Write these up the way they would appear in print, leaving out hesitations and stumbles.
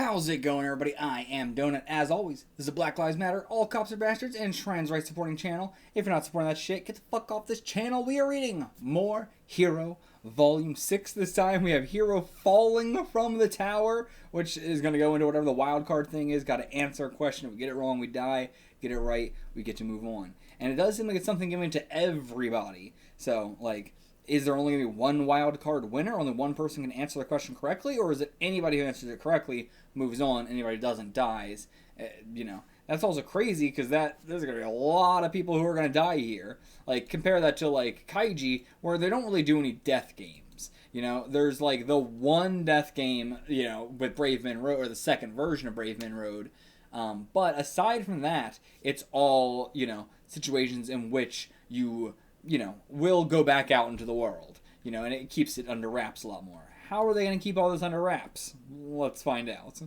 How's it going, everybody? I am Donut. As always, this is a Black Lives Matter, all cops are bastards, and trans rights supporting channel. If you're not supporting that shit, get the fuck off this channel. We are reading more Hero Volume 6 this time. We have Hero falling from the tower, which is going to go into whatever the wild card thing is. Got to answer a question. If we get it wrong, we die. Get it right, we get to move on. And it does seem like it's something given to everybody. So, like, is there only going to be one wild card winner? Only one person can answer the question correctly? Or is it anybody who answers it correctly moves on, anybody who doesn't dies? That's also crazy because there's going to be a lot of people who are going to die here. Like, compare that to, like, Kaiji, where they don't really do any death games. There's, like, the one death game, with Brave Men Road, or the second version of Brave Men Road. But aside from that, it's all, situations in which you will go back out into the world, and it keeps it under wraps a lot more. How are they going to keep all this under wraps? Let's find out.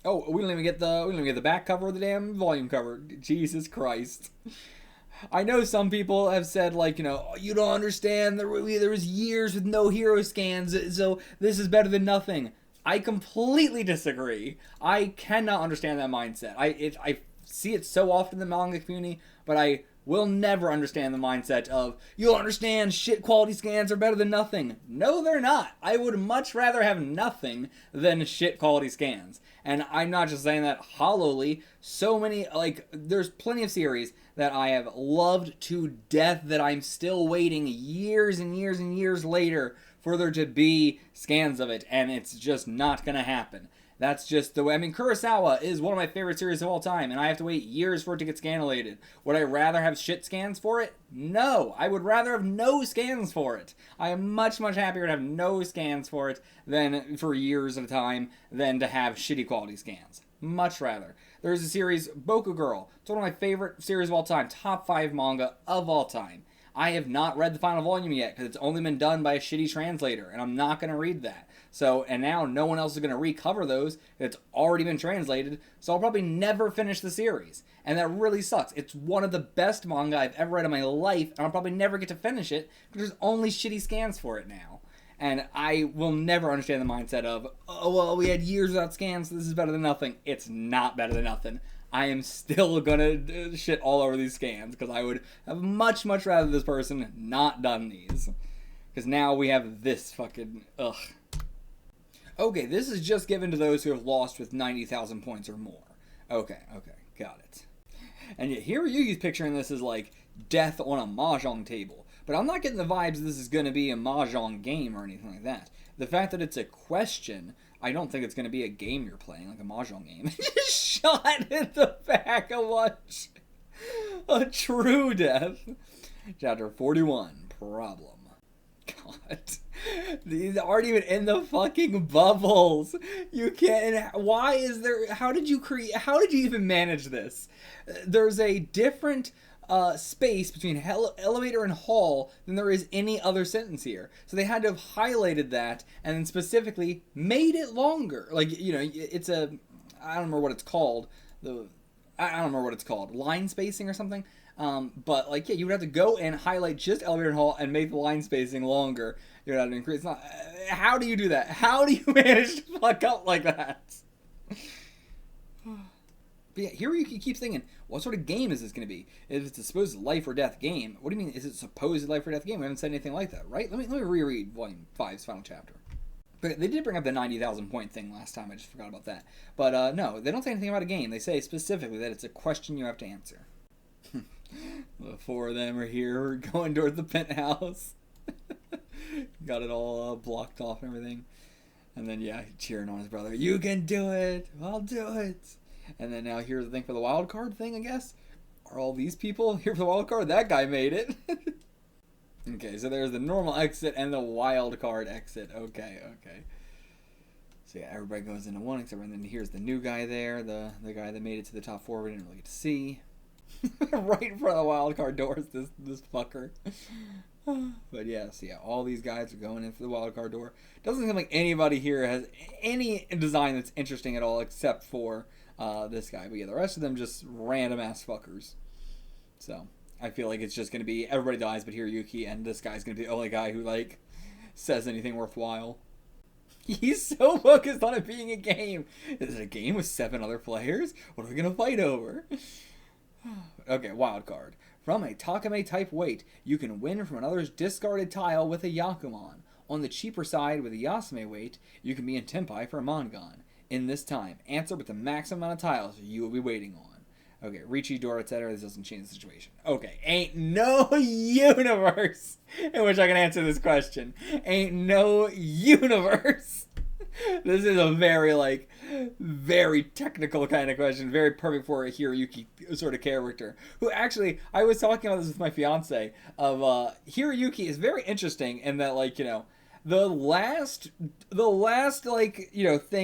Oh, we don't even get the back cover of the damn volume cover. Jesus Christ. I know some people have said, like, you don't understand, there was years with no hero scans, so this is better than nothing. I completely disagree. I cannot understand that mindset. I see it so often in the manga community, but I will never understand the mindset of, you'll understand shit quality scans are better than nothing. No, they're not. I would much rather have nothing than shit quality scans. And I'm not just saying that hollowly. So many, there's plenty of series that I have loved to death that I'm still waiting years and years and years later for there to be scans of it, and it's just not gonna happen. That's just the way. Kurosawa is one of my favorite series of all time, and I have to wait years for it to get scanulated. Would I rather have shit scans for it? No. I would rather have no scans for it. I am much, much happier to have no scans for it than for years at a time than to have shitty quality scans. Much rather. There's a series, Boku Girl. It's one of my favorite series of all time. Top 5 manga of all time. I have not read the final volume yet because it's only been done by a shitty translator, and I'm not going to read that. So, and now no one else is going to recover those. It's already been translated, so I'll probably never finish the series. And that really sucks. It's one of the best manga I've ever read in my life, and I'll probably never get to finish it because there's only shitty scans for it now. And I will never understand the mindset of, oh, well, we had years without scans, so this is better than nothing. It's not better than nothing. I am still gonna shit all over these scans because I would have much, much rather this person not done these. Because now we have this fucking, ugh. Okay, this is just given to those who have lost with 90,000 points or more. Okay, got it. And yet Hiroyuki's picturing this as like death on a mahjong table. But I'm not getting the vibes this is going to be a mahjong game or anything like that. The fact that it's a question, I don't think it's going to be a game you're playing, like a mahjong game. Just shot in the back of lunch. A true death. Chapter 41, Problem. God. These aren't even in the fucking bubbles. You can't. Why is there. How did you even manage this? There's a different space between elevator and hall than there is any other sentence here. So they had to have highlighted that and then specifically made it longer. Like, it's a, I don't remember what it's called. I don't remember what it's called. Line spacing or something. But like, yeah, you would have to go and highlight just elevator and hall and make the line spacing longer. You're not increase. It's not. How do you do that? How do you manage to fuck up like that? But yeah, Hiroyuki keeps thinking, what sort of game is this going to be? If it's a supposed life or death game, what do you mean, is it supposed life or death game? We haven't said anything like that, right? Let me reread Volume 5's final chapter. But they did bring up the 90,000 point thing last time, I just forgot about that. But no, they don't say anything about a game. They say specifically that it's a question you have to answer. The four of them are here, going towards the penthouse. Got it all blocked off and everything. And then, yeah, cheering on his brother. You can do it! I'll do it! And then now here's the thing for the wild card thing, I guess. Are all these people here for the wild card? That guy made it. Okay, so there's the normal exit and the wild card exit. Okay. So yeah, everybody goes into one except, and then here's the new guy there, the guy that made it to the top 4 we didn't really get to see. Right in front of the wild card doors, this fucker. But yes, yeah, all these guys are going in for the wild card door. Doesn't seem like anybody here has any design that's interesting at all except for this guy. But yeah, the rest of them just random ass fuckers. So I feel like it's just going to be everybody dies but Hiroyuki, and this guy's going to be the only guy who, like, says anything worthwhile. He's so focused on it being a game. Is it a game with 7 other players? What are we going to fight over? Okay, wild card. From a Takame type weight, you can win from another's discarded tile with a Yakuman. On the cheaper side with a Yasume weight, you can be in Tenpai for a Mangan. In this time, answer with the maximum amount of tiles you will be waiting on. Okay, Richi, Dora, etc. This doesn't change the situation. Okay, ain't no universe in which I can answer this question. Ain't no universe. This is a very technical kind of question. Very perfect for a Hiroyuki sort of character. Who actually, I was talking about this with my fiance, of Hiroyuki is very interesting in that, like, you know, the last thing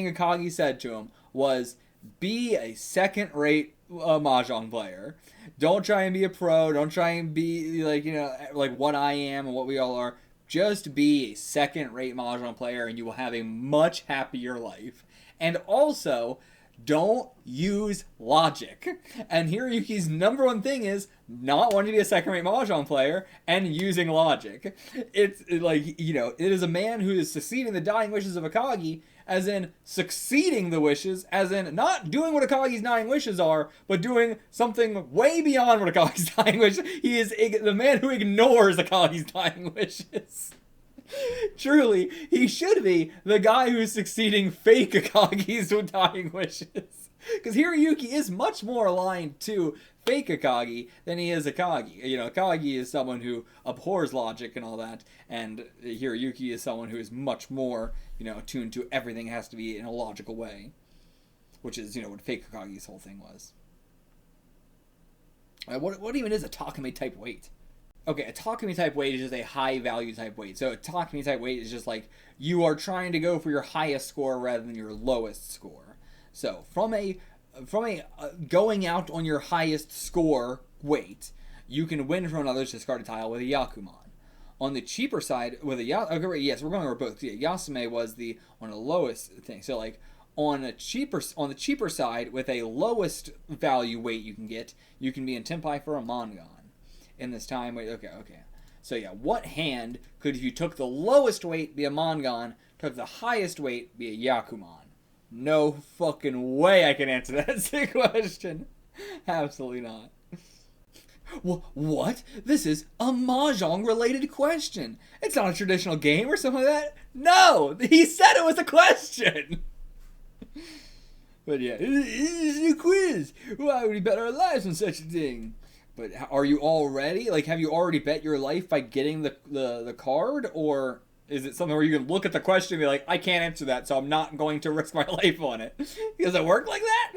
Akagi said to him was, be a second-rate mahjong player. Don't try and be a pro. Don't try and be like what I am and what we all are. Just be a second-rate mahjong player, and you will have a much happier life. And also, don't use logic. And Hiroyuki's number one thing is not wanting to be a second-rate mahjong player and using logic. It's like, you know, it is a man who is succeeding the dying wishes of Akagi, as in succeeding the wishes, as in not doing what Akagi's dying wishes are, but doing something way beyond what Akagi's dying wishes. He is the man who ignores Akagi's dying wishes. Truly, he should be the guy who's succeeding fake Akagi's dying wishes. Because Hiroyuki is much more aligned to fake Akagi than he is Akagi. You know, Akagi is someone who abhors logic and all that, and Hiroyuki is someone who is much more, you know, attuned to everything has to be in a logical way. Which is, you know, what fake Akagi's whole thing was. What even is a Takame type weight? Okay, a Takame type weight is just a high value type weight. So a Takame type weight is just like, you are trying to go for your highest score rather than your lowest score. So from a going out on your highest score weight, you can win from another's discarded tile with a Yakuman. On the cheaper side with a okay, yes, we're going over both. Yeah, Yasume was on the lowest thing. So like on the cheaper side with a lowest value weight you can be in Tenpai for a Mangan. In this time, wait, okay. So yeah, what hand could, if you took the lowest weight, be a Mangan, took the highest weight, be a Yakuman? No fucking way I can answer that question. Absolutely not. What? This is a Mahjong-related question. It's not a traditional game or something like that. No! He said it was a question! But yeah, it's a quiz. Why would we bet our lives on such a thing? But are you all ready? Like, have you already bet your life by getting the card? Or is it something where you can look at the question and be like, I can't answer that, so I'm not going to risk my life on it? Does it work like that?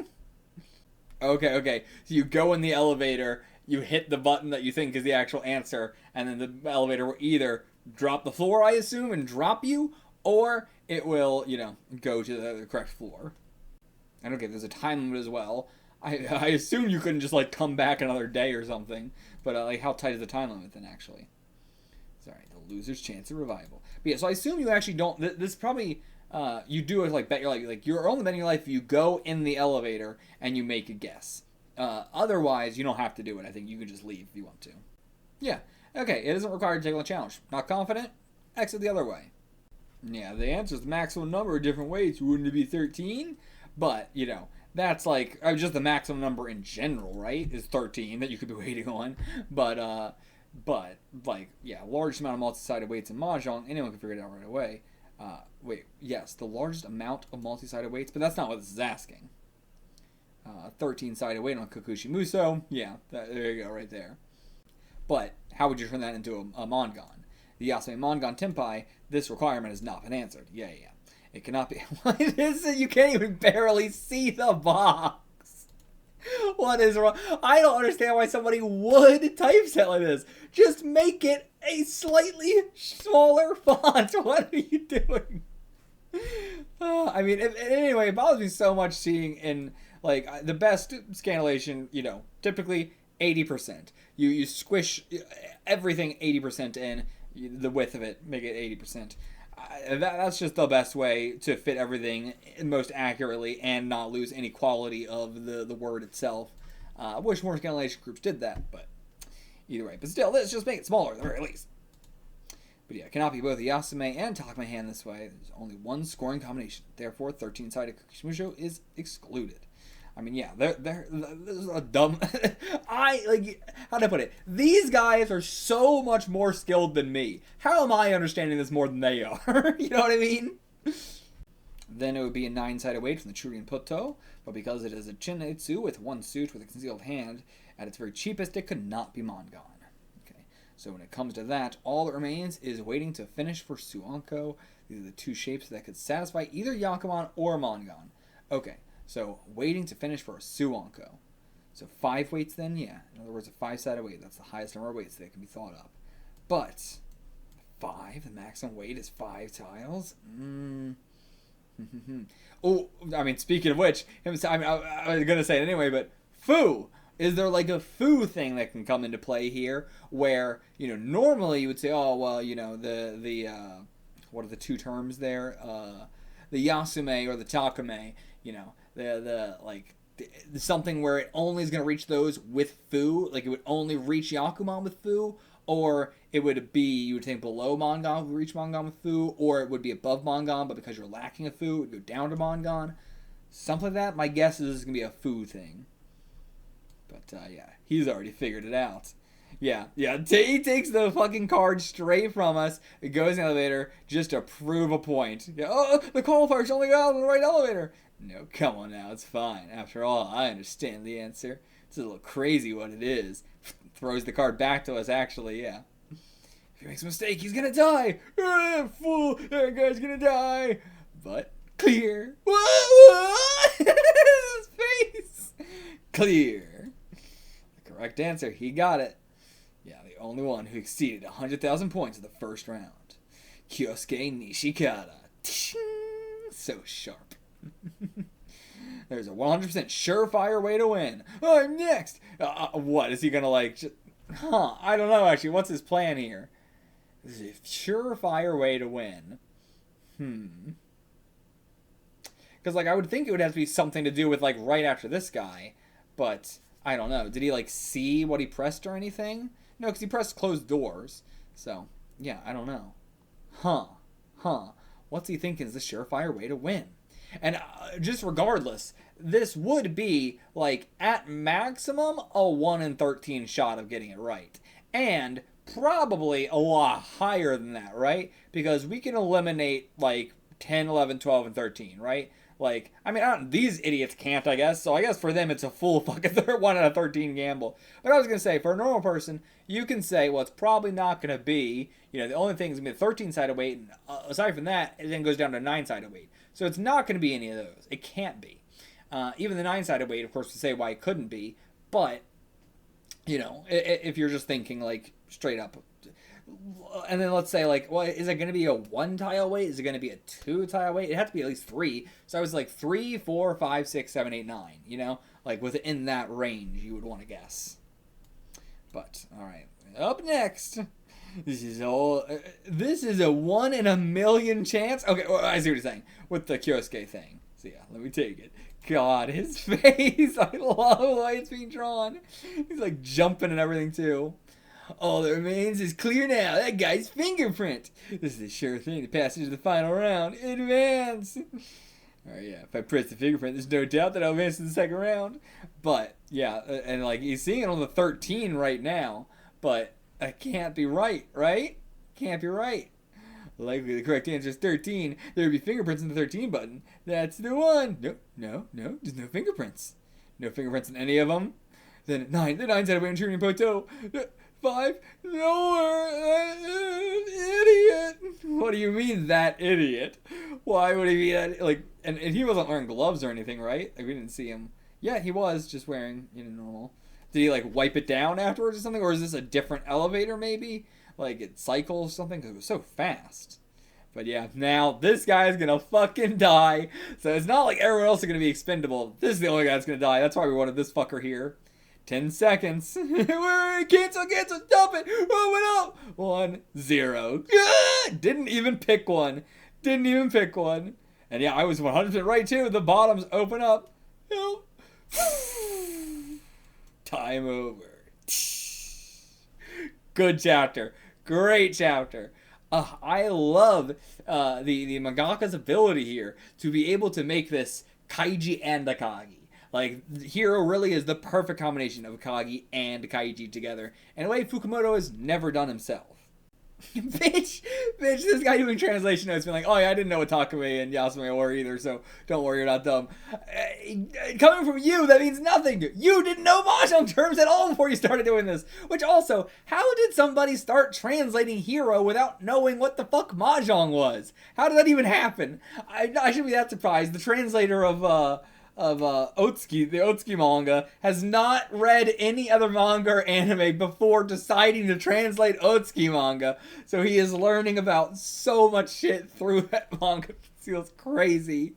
Okay. So you go in the elevator, you hit the button that you think is the actual answer, and then the elevator will either drop the floor, I assume, and drop you, or it will, you know, go to the correct floor. And okay, there's a time limit as well. I assume you couldn't just, like, come back another day or something. But, like, how tight is the time limit then, actually? Sorry, the loser's chance of revival. But, yeah, so I assume you actually don't... This probably... you do it, like, bet your life. Like, you're only betting your life if you go in the elevator and you make a guess. Otherwise, you don't have to do it. I think you can just leave if you want to. Yeah. Okay, it isn't required to take on the challenge. Not confident? Exit the other way. Yeah, the answer is the maximum number of different weights. Wouldn't it be 13? But, you know... That's like just the maximum number in general, right? Is 13 that you could be waiting on. But like, yeah, largest amount of multi-sided weights in Mahjong, anyone can figure it out right away. Yes, the largest amount of multi-sided weights, but that's not what this is asking. 13-sided weight on Kakushi Muso, yeah, there you go, right there. But how would you turn that into a Mangan? The Yasume Mangan Tenpai, this requirement has not been answered. Yeah. It cannot be. What is it? You can't even barely see the box. What is wrong? I don't understand why somebody would typeset like this. Just make it a slightly smaller font. What are you doing? I mean, anyway, it bothers me so much seeing in, like, the best scanlation, you know, typically 80%. You squish everything 80% in, the width of it, make it 80%. That's just the best way to fit everything most accurately and not lose any quality of the word itself. I wish more scanlation groups did that, but either way. But still, let's just make it smaller at the very least. But yeah, it cannot be both a Yasume and Takame hand this way. There's only one scoring combination. Therefore, 13-sided Kukushimusho is excluded. I mean, yeah, this is a dumb... how do I put it? These guys are so much more skilled than me. How am I understanding this more than they are? You know what I mean? Then it would be a 9-sided weight from the Churin Puto, but because it is a Chinetsu with one suit with a concealed hand, at its very cheapest, it could not be Mangan. Okay, so when it comes to that, all that remains is waiting to finish for Suanko. These are the two shapes that could satisfy either Yakuman or Mangan. Okay. So, waiting to finish for a Suanko. So, 5 weights then? Yeah. In other words, a 5-sided weight. That's the highest number of weights that can be thought of. But, 5? The maximum weight is 5 tiles? Oh, I mean, speaking of which, I was going to say it anyway, but Fu! Is there like a Fu thing that can come into play here? Where, normally you would say, oh, well, what are the two terms there? The Yasume or the Takame, something where it only is going to reach those with Fu, like it would only reach Yakuman with Fu, or it would be, you would think below Mangan would reach Mangan with Fu, or it would be above Mangan, but because you're lacking a Fu, it would go down to Mangan. Something like that. My guess is this is going to be a Fu thing. But, yeah, he's already figured it out. Yeah, he takes the fucking card straight from us, it goes in the elevator, just to prove a point. Yeah, oh, the qualifiers only got on the right elevator. No, come on now, it's fine. After all, I understand the answer. It's a little crazy what it is. Throws the card back to us, actually, yeah. If he makes a mistake, he's gonna die! Fool! That guy's gonna die! But, clear! His face! Clear. The correct answer, he got it. Yeah, the only one who exceeded 100,000 points in the first round. Kyosuke Nishikata. So sharp. There's a 100% surefire way to win. I'm next. What is he gonna I don't know actually. What's his plan here? This is a surefire way to win. Because I would think it would have to be something to do with right after this guy, but I don't know. Did he see what he pressed or anything? No, because he pressed closed doors. So yeah, I don't know. What's he thinking is the surefire way to win? And just regardless, this would be, at maximum, a 1 in 13 shot of getting it right. And probably a lot higher than that, right? Because we can eliminate, 10, 11, 12, and 13, right? These idiots can't, I guess. So I guess for them, it's a full fucking 1 out of 13 gamble. But I was going to say, for a normal person, you can say, well, it's probably not going to be, the only thing is going to be a 13-sided weight. And aside from that, it then goes down to a 9-sided weight. So it's not going to be any of those. It can't be. Even the 9-sided weight, of course, we say why it couldn't be. But, if you're just thinking, straight up. And then let's say, is it going to be a 1-tile weight? Is it going to be a 2-tile weight? It has to be at least 3. So I was 3, 4, 5, 6, 7, 8, 9. Within that range, you would want to guess. But, alright. Up next... This is a 1 in a million chance. Okay, well, I see what you're saying with the Kyosuke thing. So yeah, let me take it. God, his face! I love the way it's being drawn. He's jumping and everything too. All that remains is clear now. That guy's fingerprint. This is a sure thing to pass into the final round. Advance. Alright, yeah. If I press the fingerprint, there's no doubt that I'll advance to the second round. But yeah, and he's seeing it on the 13 right now. But that can't be right? Can't be right. Likely the correct answer is 13. There would be fingerprints in the 13 button. That's the one. No. There's no fingerprints. No fingerprints in any of them. Then 9. The 9-sided weight in Churin Poto. 5. Nowhere. Idiot. What do you mean, that idiot? Why would he be that? And he wasn't wearing gloves or anything, right? We didn't see him. Yeah, he was just wearing, normal. Did he wipe it down afterwards or something? Or is this a different elevator maybe? It cycles or something? Because it was so fast. But yeah, now this guy's gonna fucking die. So it's not like everyone else is gonna be expendable. This is the only guy that's gonna die. That's why we wanted this fucker here. 10 seconds. Cancel, stop it. Open up. 1, 0. Didn't even pick one. And yeah, I was 100% right too. The bottoms open up. Help. Time over. Good chapter. Great chapter. I love the mangaka's ability here to be able to make this Kaiji and Akagi. Like, Hero really is the perfect combination of Akagi and Kaiji together, in a way Fukumoto has never done himself. bitch, this guy doing translation notes been like, oh yeah, I didn't know what Takame and Yasume were either, so don't worry, you're not dumb. Coming from you, that means nothing. You didn't know Mahjong terms at all before you started doing this. Which also, how did somebody start translating Hero without knowing what the fuck Mahjong was? How did that even happen? I shouldn't be that surprised. The translator of Otsuki, the Otsuki manga, has not read any other manga or anime before deciding to translate Otsuki manga. So he is learning about so much shit through that manga. It feels crazy.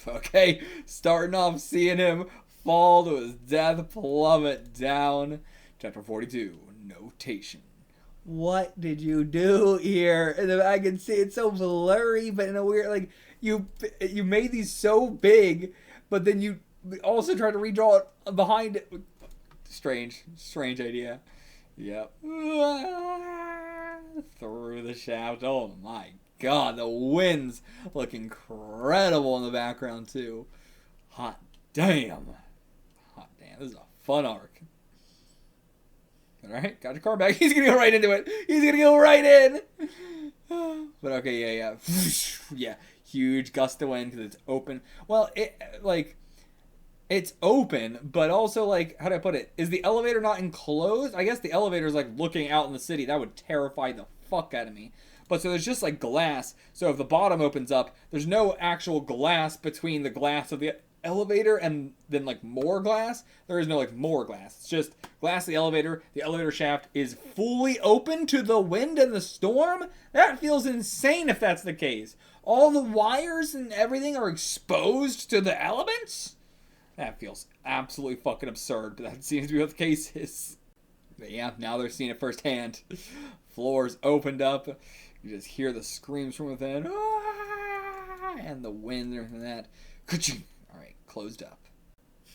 Okay, starting off seeing him fall to his death, plummet down. Chapter 42, Notation. What did you do here? And I can see it's so blurry, but in a weird, like, you made these so big, but then you also try to redraw it behind it. Strange idea. Yep. Through the shaft. Oh my god, the winds look incredible in the background too. Hot damn. This is a fun arc. Alright, got your car back. He's gonna go right into it. He's gonna go right in. But okay, yeah. Yeah. Huge gust of wind because it's open. Well, it's open, but also, like, how do I put it? Is the elevator not enclosed? I guess the elevator is, like, looking out in the city. That would terrify the fuck out of me. But so there's just, like, glass. So if the bottom opens up, there's no actual glass between the glass of the elevator and then, like, more glass. There is no, like, more glass. It's just glass of the elevator. The elevator shaft is fully open to the wind and the storm. That feels insane if that's the case. All the wires and everything are exposed to the elements? That feels absolutely fucking absurd, but that seems to be what the case is. But yeah, now they're seeing it firsthand. Floors opened up. You just hear the screams from within. And the wind and everything like that. Ka-ching! Alright, closed up.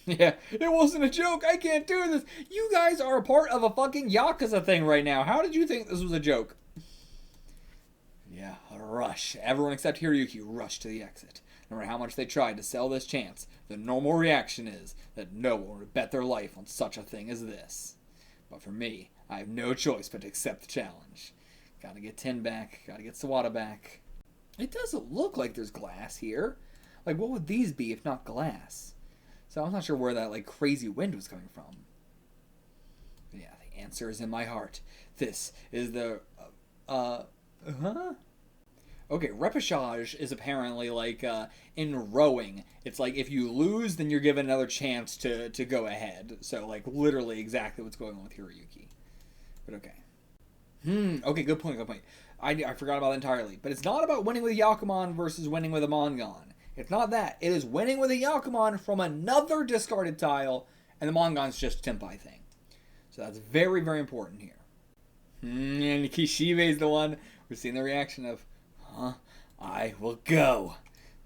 Yeah, it wasn't a joke. I can't do this. You guys are a part of a fucking Yakuza thing right now. How did you think this was a joke? Yeah, a rush. Everyone except Hiroyuki rushed to the exit. No matter how much they tried to sell this chance, the normal reaction is that no one would bet their life on such a thing as this. But for me, I have no choice but to accept the challenge. Gotta get Tin back, gotta get Sawada back. It doesn't look like there's glass here. Like, what would these be if not glass? So I'm not sure where that, like, crazy wind was coming from. But yeah, the answer is in my heart. This is the, Okay, repechage is apparently like in rowing. It's like if you lose, then you're given another chance to go ahead. So like literally exactly what's going on with Hiroyuki. But okay. Okay, good point. I forgot about that entirely. But it's not about winning with Yakuman versus winning with a Mangan. It's not that. It is winning with a Yakuman from another discarded tile, and the Mangan's just a Tenpai thing. So that's very, very important here. And Kishibe is the one. We're seeing the reaction of, I will go.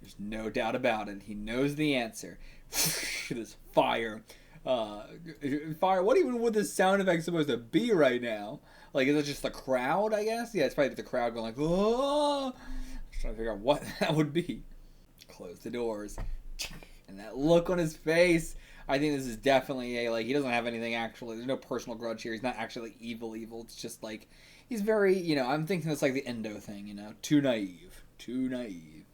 There's no doubt about it. He knows the answer. This fire. Fire. What even would this sound effect supposed to be right now? Like, is it just the crowd, I guess? Yeah, it's probably the crowd going like, oh. I'm trying to figure out what that would be. Close the doors. And that look on his face. I think this is definitely a, like, he doesn't have anything actually. There's no personal grudge here. He's not actually evil. It's just like, he's very, I'm thinking it's like the Endo thing, Too naive.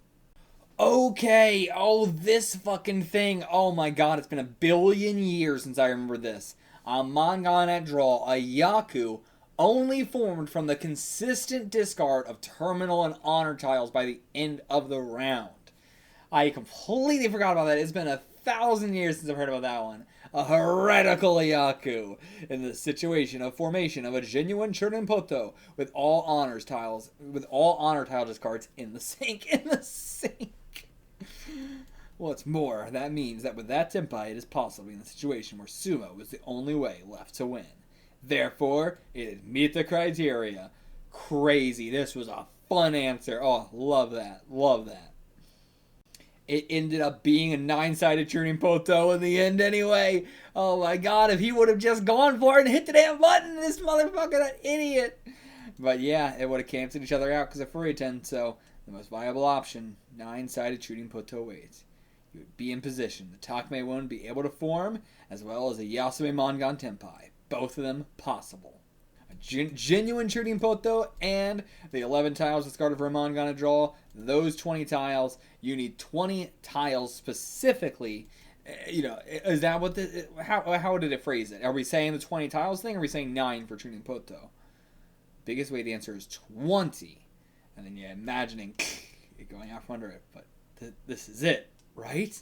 Okay, this fucking thing. Oh my god, it's been 1 billion years since I remember this. A Mangan at draw, a Yaku, only formed from the consistent discard of terminal and honor tiles by the end of the round. I completely forgot about that. It's been 1,000 years since I've heard about that one. A heretical Yaku in the situation of formation of a genuine Churinpoto with all honor tile discards in the sink. What's more, that means that with that Tenpai, it is possible in the situation where Sumo is the only way left to win. Therefore, it meet the criteria. Crazy. This was a fun answer. Oh, love that. It ended up being a 9-sided Churinpoto in the end anyway. Oh my god, if he would have just gone for it and hit the damn button, this motherfucker, that idiot. But yeah, it would have canceled each other out because of Furiten, so the most viable option, 9-sided shooting Puto weight. You would be in position. The Takame one would be able to form, as well as a Yasume Mangan Tenpai. Both of them possible. A genuine shooting Poto and the 11 tiles discarded for a Mangan to draw. Those 20 tiles, you need 20 tiles specifically. Is that what how did it phrase it? Are we saying the 20 tiles thing, or are we saying 9 for shooting Poto? Biggest way the answer is 20. And then you're imagining it going out from under it. But this is it, right?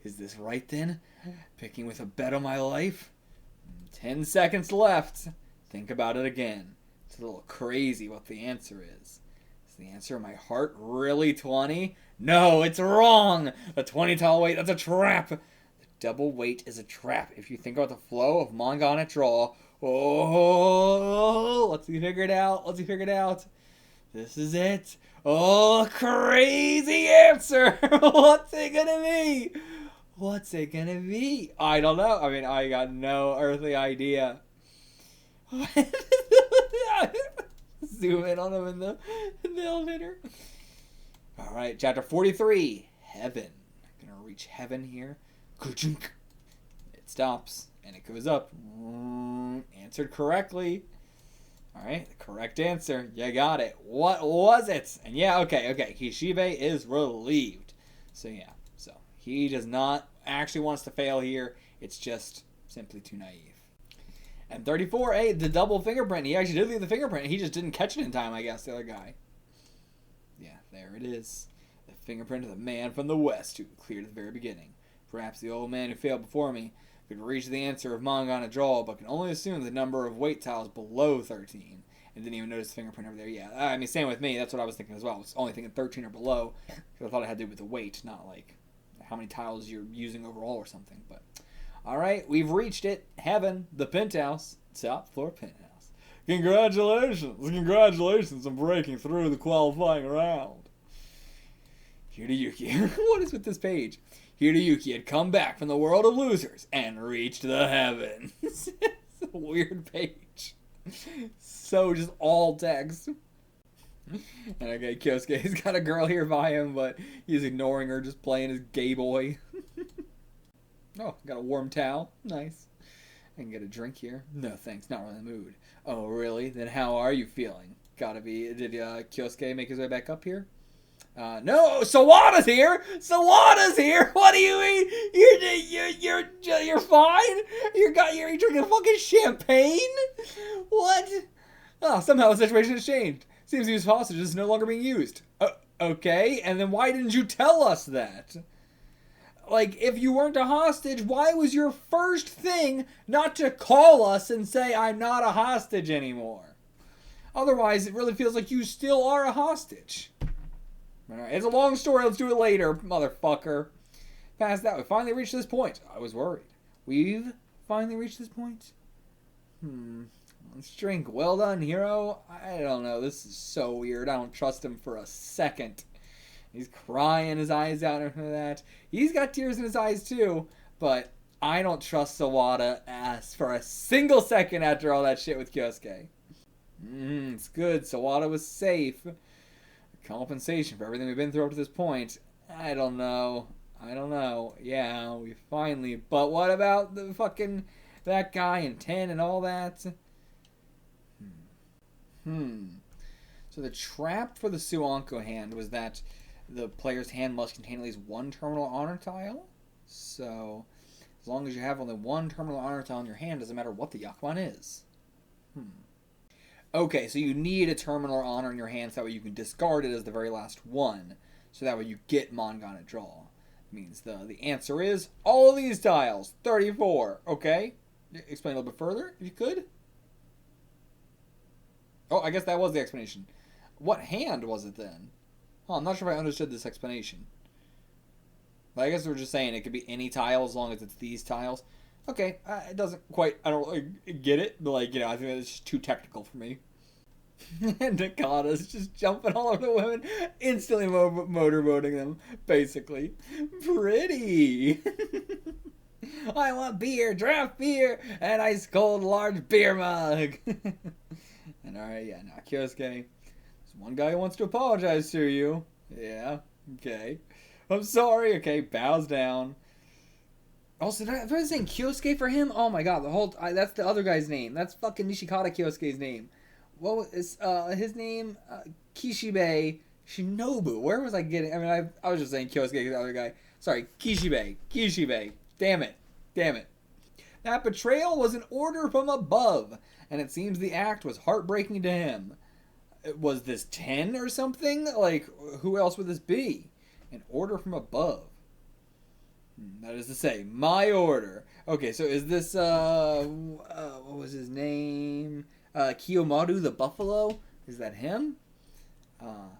Is this right then? Picking with a bet on my life? 10 seconds left. Think about it again. It's a little crazy what the answer is. Is the answer in my heart really 20? No, it's wrong. A 20 tile weight, that's a trap. The double weight is a trap. If you think about the flow of manga on a draw, let's see figure it out. This is it. Oh, crazy answer. What's it gonna be? I don't know. I mean, I got no earthly idea. Zoom in on him in the elevator. All right, chapter 43, Heaven. Gonna reach heaven here. It stops and it goes up. Answered correctly. All right, the correct answer. You got it. What was it? And yeah, okay. Kishibe is relieved. So yeah, so he does not actually wants to fail here. It's just simply too naive. And 34, the double fingerprint. He actually did leave the fingerprint. He just didn't catch it in time, I guess, the other guy. Yeah, there it is. The fingerprint of the man from the West who cleared at the very beginning. Perhaps the old man who failed before me could reach the answer of manga on a draw, but can only assume the number of weight tiles below 13. And didn't even notice the fingerprint over there. Yeah, I mean, same with me. That's what I was thinking as well. I was only thinking 13 or below. Because I thought it had to do with the weight, not like how many tiles you're using overall or something. But all right, we've reached it. Heaven, the penthouse, top floor penthouse. Congratulations on breaking through the qualifying round. Hiroyuki, what is with this page? Hiroyuki had come back from the world of losers and reached the heavens. It's a weird page. So just all text. And okay, Kyosuke's got a girl here by him, but he's ignoring her, just playing his gay boy. Oh, got a warm towel. Nice. I can get a drink here. No, thanks. Not really in the mood. Oh, really? Then how are you feeling? Gotta be. Did Kyosuke make his way back up here? No, Sawada's here. What do you mean? You're fine. You're drinking fucking champagne. What? Oh, somehow the situation has changed. Seems these hostages is no longer being used. Okay, and then why didn't you tell us that? Like, if you weren't a hostage, why was your first thing not to call us and say, I'm not a hostage anymore? Otherwise, it really feels like you still are a hostage. Alright, it's a long story. Let's do it later, motherfucker. Past that, we finally reached this point. I was worried. We've finally reached this point? Let's drink. Well done, hero. I don't know. This is so weird. I don't trust him for a second. He's crying his eyes out after that. He's got tears in his eyes too, but I don't trust Sawada ass for a single second after all that shit with Kyosuke. It's good. Sawada was safe. Compensation for everything we've been through up to this point. I don't know. Yeah, we finally. But what about the fucking that guy and 10 and all that? So the trap for the Suanko hand was that the player's hand must contain at least one terminal honor tile. So as long as you have only one terminal honor tile in your hand, doesn't matter what the Yakuman is. Okay, so you need a terminal honor in your hand so that way you can discard it as the very last one. So that way you get manga on a draw. Means the answer is all of these tiles. 34. Okay? Explain a little bit further, if you could. Oh, I guess that was the explanation. What hand was it then? Oh, I'm not sure if I understood this explanation. But I guess we're just saying it could be any tile as long as it's these tiles. Okay, it doesn't quite, I don't really get it, but like, I think it's just too technical for me. And Nakata's just jumping all over the women, instantly motorboating them, basically. Pretty! I want beer, draft beer, and ice cold large beer mug. And alright, yeah, now Kyosuke, there's one guy who wants to apologize to you. Yeah, okay. I'm sorry, okay, bows down. Also, did I saying Kyosuke for him? Oh my god, that's the other guy's name. That's fucking Nishikata Kyosuke's name. What was his name? Kishibe Shinobu. Where was I getting? I mean, I was just saying Kyosuke, the other guy. Sorry, Kishibe. Damn it. That betrayal was an order from above, and it seems the act was heartbreaking to him. Was this 10 or something? Like, who else would this be? An order from above. That is to say, my order. Okay, so is this, what was his name? Kiyomaru the Buffalo? Is that him? I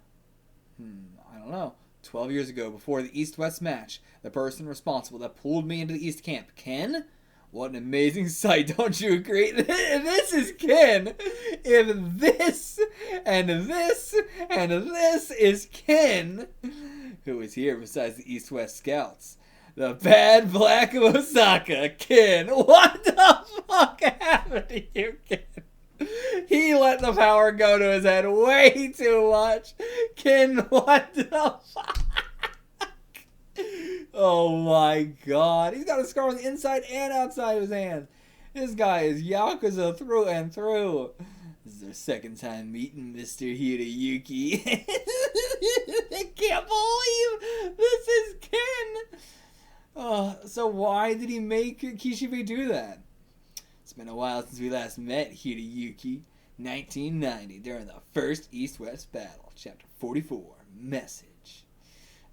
don't know. 12 years ago, before the East-West match, the person responsible that pulled me into the East Camp, Ken? What an amazing sight, don't you agree? This is Ken. If this and this and this is Ken, who is here besides the East-West Scouts? The Bad Black of Osaka, Ken. What the fuck happened to you, Ken? He let the power go to his head way too much. Ken, what the fuck? Oh my god. He's got a scar on the inside and outside of his hand. This guy is Yakuza through and through. This is our second time meeting Mr. Hiroyuki. I can't believe this is Ken. So why did he make Kishibe do that? It's been a while since we last met, Hiroyuki. 1990, during the first East-West battle. Chapter 44, Message.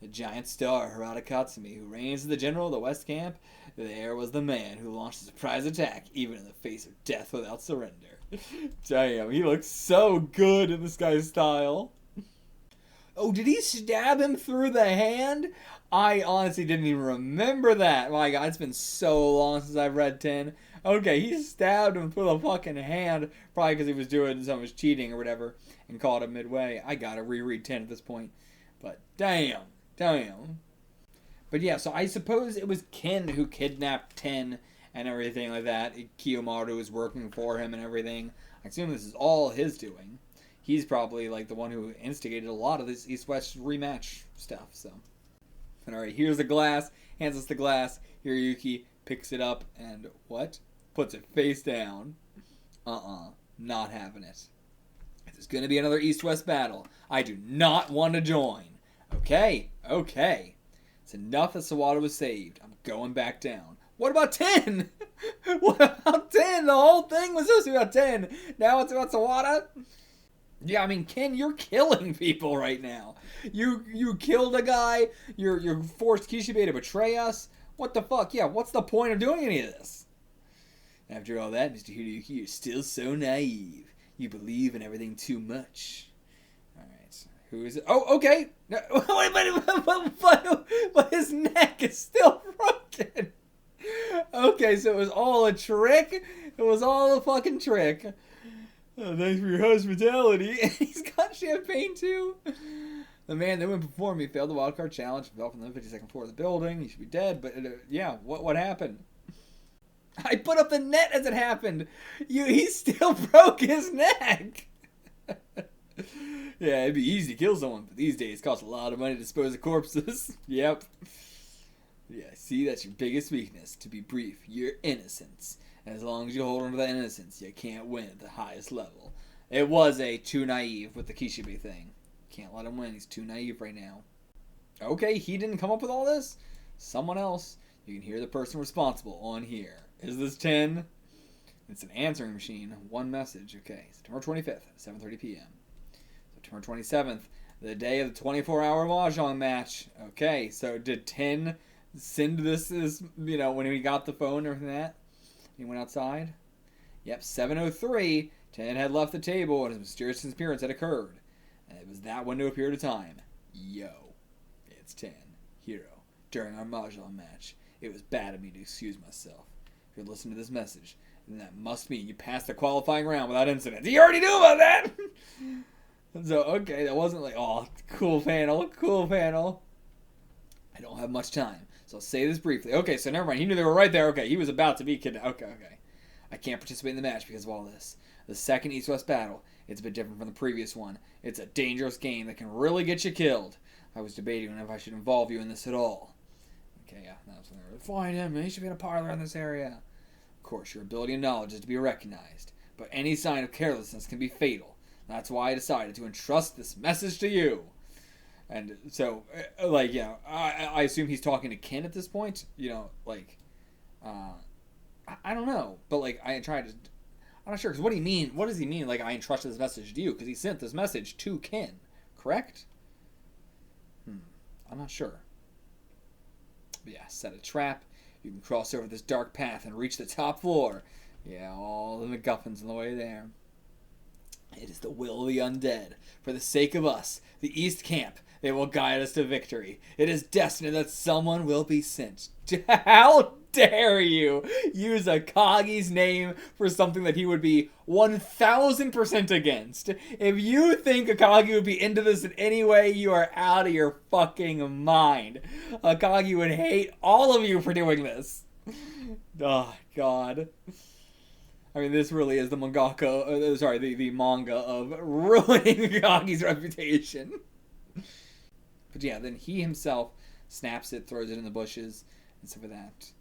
The giant star, Harada Katsumi, who reigns as the general of the West Camp, there was the man who launched a surprise attack, even in the face of death without surrender. Damn, he looks so good in this guy's style. Oh, did he stab him through the hand? I honestly didn't even remember that. My god, it's been so long since I've read 10. Okay, he stabbed him through the fucking hand, probably because he was doing so much cheating or whatever, and caught him midway. I gotta reread 10 at this point. But damn. But yeah, so I suppose it was Ken who kidnapped 10 and everything like that. Kiyomaru was working for him and everything. I assume this is all his doing. He's probably like the one who instigated a lot of this East-West rematch stuff, so. And alright, here's the glass, hands us the glass. Hiroyuki picks it up and what? Puts it face down. Not having it. If there's gonna be another East-West battle, I do not want to join. Okay. It's enough that Sawada was saved. I'm going back down. What about 10? What about 10? The whole thing was supposed to be about 10. Now it's about Sawada? Yeah, I mean, Ken, you're killing people right now. You killed a guy. You're forced Kishibe to betray us. What the fuck? Yeah, what's the point of doing any of this? After all that, Mr. Hiroyuki, you're still so naive. You believe in everything too much. Alright, who is it? Oh, okay. No, but his neck is still broken. Okay, so it was all a trick? It was all a fucking trick. Oh, thanks for your hospitality. And he's got champagne too. The man that went before me failed the wildcard challenge, fell from the 52nd floor of the building. He should be dead, but yeah, what happened? I put up the net as it happened. He still broke his neck. Yeah, it'd be easy to kill someone, but these days it costs a lot of money to dispose of corpses. Yep. Yeah, see, that's your biggest weakness. To be brief, your innocence. And as long as you hold on to that innocence, you can't win at the highest level. It was too naive with the Kishibe thing. Can't let him win. He's too naive right now. Okay, he didn't come up with all this. Someone else. You can hear the person responsible on here. Is this 10? It's an answering machine. One message. Okay, September 25th, 7:30 p.m. September 27th, the day of the 24-hour Mahjong match. Okay, so did 10 send this when he got the phone or that? He went outside? Yep, 7:03, 10 had left the table and his mysterious disappearance had occurred. And it was that window of period of time. Yo, it's 10. Hero. During our Mahjong match, it was bad of me to excuse myself. If you're listening to this message, then that must mean you passed the qualifying round without incident. You already knew about that! So, okay, that wasn't like, oh, cool panel. I don't have much time, so I'll say this briefly. Okay, so never mind. He knew they were right there. Okay, he was about to be kidnapped. Okay. I can't participate in the match because of all this. The second East-West battle It's a bit different from the previous one. It's a dangerous game that can really get you killed. I was debating if I should involve you in this at all. Okay, yeah, that's when they're find him. He should be in a parlor in this area. Of course, your ability and knowledge is to be recognized, but any sign of carelessness can be fatal. That's why I decided to entrust this message to you. And so, like, yeah, I assume he's talking to Ken at this point. You know, like, I don't know, but like, I'm not sure, because what do you mean? What does he mean? Like, I entrusted this message to you, because he sent this message to Ken, correct? I'm not sure. But yeah, set a trap. You can cross over this dark path and reach the top floor. Yeah, all the MacGuffins on the way there. It is the will of the undead. For the sake of us, the East Camp, they will guide us to victory. It is destined that someone will be sent. How dare you use Akagi's name for something that he would be 1000% against? If you think Akagi would be into this in any way, you are out of your fucking mind. Akagi would hate all of you for doing this. Oh, God. I mean, this really is the the manga of ruining Akagi's reputation. But yeah, then he himself snaps it, throws it in the bushes, and stuff like that.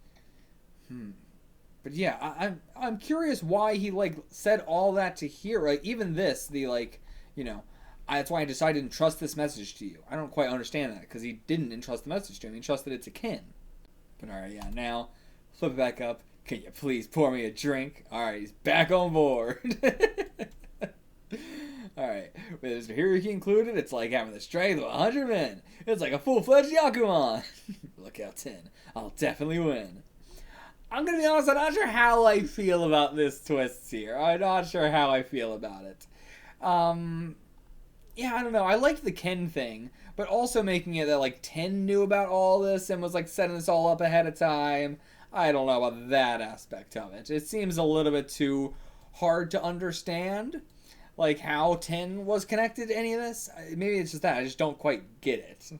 But yeah, I'm curious why he like said all that to here. Like even this, the like, you know, that's why I decided to entrust this message to you. I don't quite understand that because he didn't entrust the message to him. He entrusted it to Ken. But all right, yeah. Now flip it back up. Can you please pour me a drink? All right, he's back on board. Alright, with Mr. Hiroki included, it's like having the strength of 100 men. It's like a full-fledged Yakuman. Look out, 10. I'll definitely win. I'm gonna be honest, I'm not sure how I feel about this twist here. I'm not sure how I feel about it. Yeah, I don't know. I liked the Ken thing, but also making it that, like, 10 knew about all this and was, like, setting this all up ahead of time. I don't know about that aspect of it. It seems a little bit too hard to understand. Like, how 10 was connected to any of this? Maybe it's just that. I just don't quite get it.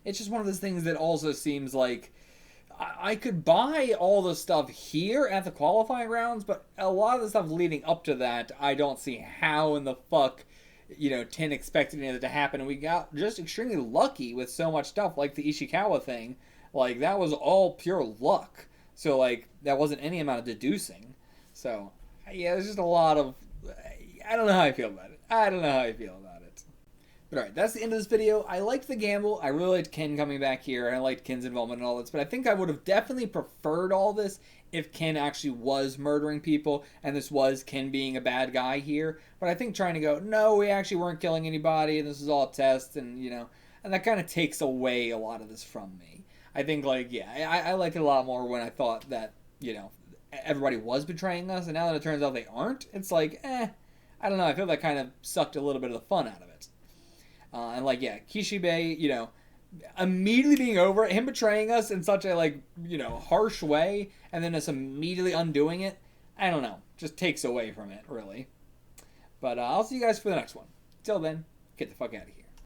It's just one of those things that also seems like I could buy all the stuff here at the qualifying rounds, but a lot of the stuff leading up to that, I don't see how in the fuck, you know, 10 expected any of it to happen. And we got just extremely lucky with so much stuff, like the Ishikawa thing. Like, that was all pure luck. So, like, that wasn't any amount of deducing. So, yeah, there's just a lot of... I don't know how I feel about it. But alright, that's the end of this video. I liked the gamble. I really liked Ken coming back here. And I liked Ken's involvement in all this. But I think I would have definitely preferred all this if Ken actually was murdering people. And this was Ken being a bad guy here. But I think trying to go, no, we actually weren't killing anybody. And this is all a test. And, you know, and that kind of takes away a lot of this from me. I think, like, yeah, I liked it a lot more when I thought that, you know, everybody was betraying us. And now that it turns out they aren't, it's like, I don't know, I feel that kind of sucked a little bit of the fun out of it. And like, yeah, Kishibe, you know, immediately being over it, him betraying us in such a, like, you know, harsh way, and then us immediately undoing it, I don't know, just takes away from it, really. But I'll see you guys for the next one. Till then, get the fuck out of here.